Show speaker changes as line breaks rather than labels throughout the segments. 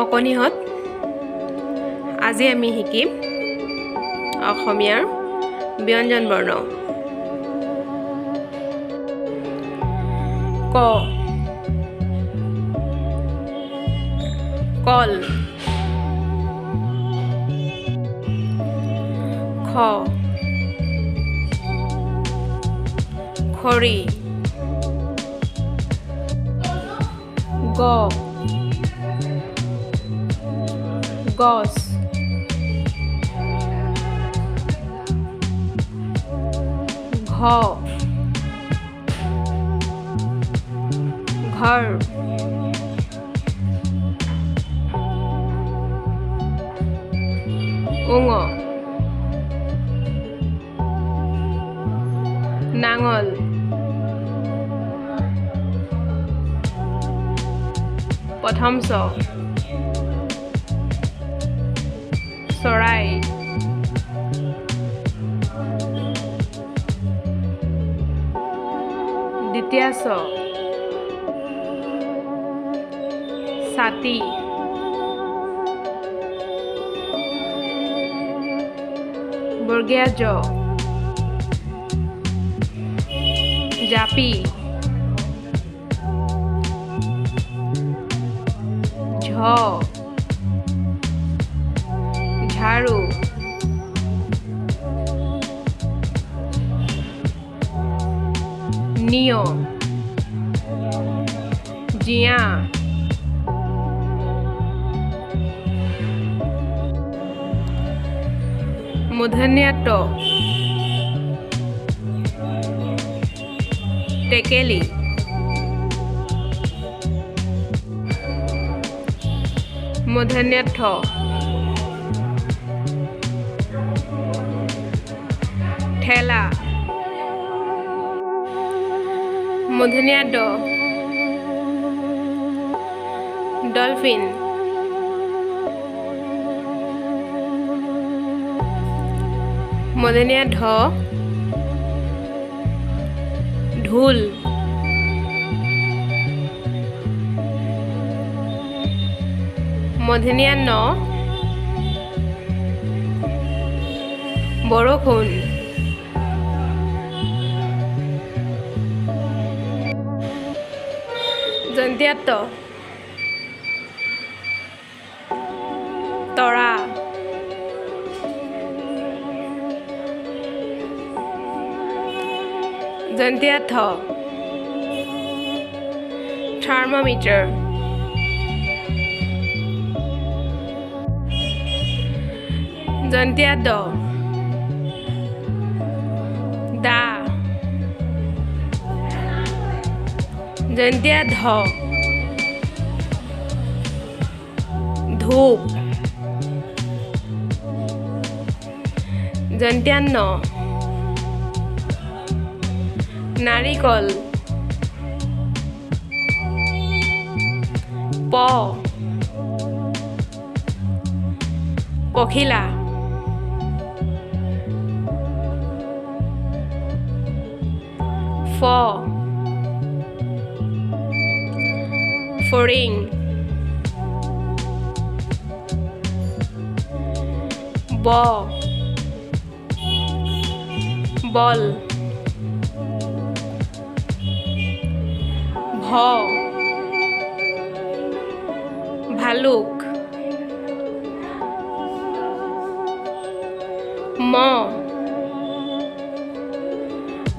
অকণিহঁত আজি আমি শিকিম অসমীয়াৰ ব্যঞ্জন বৰ্ণ ক কল খ খৰি গ গছ ঘ ঘৰ ঙ নাঙল প্ৰথম চ চৰাই দ্বিতীয় চ ছাতি বৰ্গীয়া জ জাপি ঝ ঝাড়ু নিয় জিয়া মূৰ্ধন্য ট টেকেলি মূৰ্ধন্য ঠ ঠেলা মূৰ্ধন্য ড ডলফিন মূৰ্ধন্য ঢ ঢোল মূৰ্ধন্য ন বৰষুণ দন্ত্য ত তৰা দন্ত্য থ থাৰ্মোমিটাৰ দন্ত্য দ দা দন্ত্য ধ ধূপ দন্ত্য ন নাৰিকল প পখিলা ফ ফৰিং ব বল ভ ভালুক ম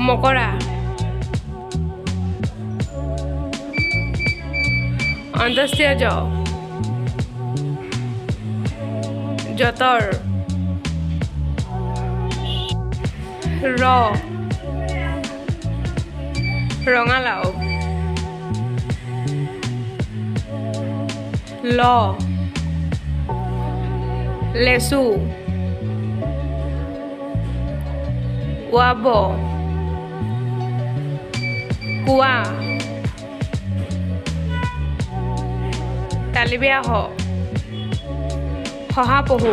মকৰা অন্তস্ত্য জ যতৰ ৰ ৰঙালাও ল লেচু ৱাব কুৱা তালিবিয়া হ শহাপহু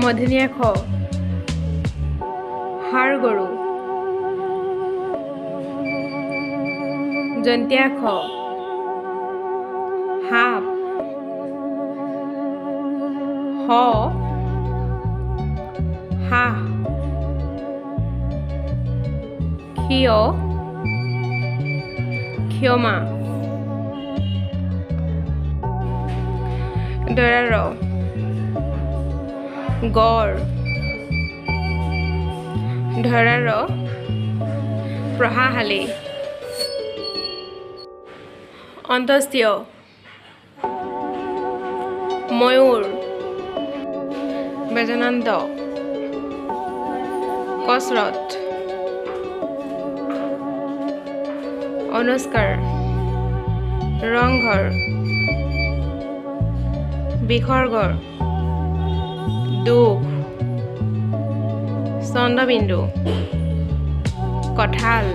মূৰ্ধন্য খ ষাঁড় গৰু জন্তীয়া খ সাপ হ হাঁহ ক্ষিয় ক্ষমা দৰা ৰ গড় ধৰা ৰ প্ৰহাশালী অন্ত্যেষ্টিয় ময়ূৰ বেজনান্ত কচৰত অনুস্কাৰ ৰংঘৰ বিসৰ্গৰ দুখ চন্দ্ৰবিন্দু কঁঠাল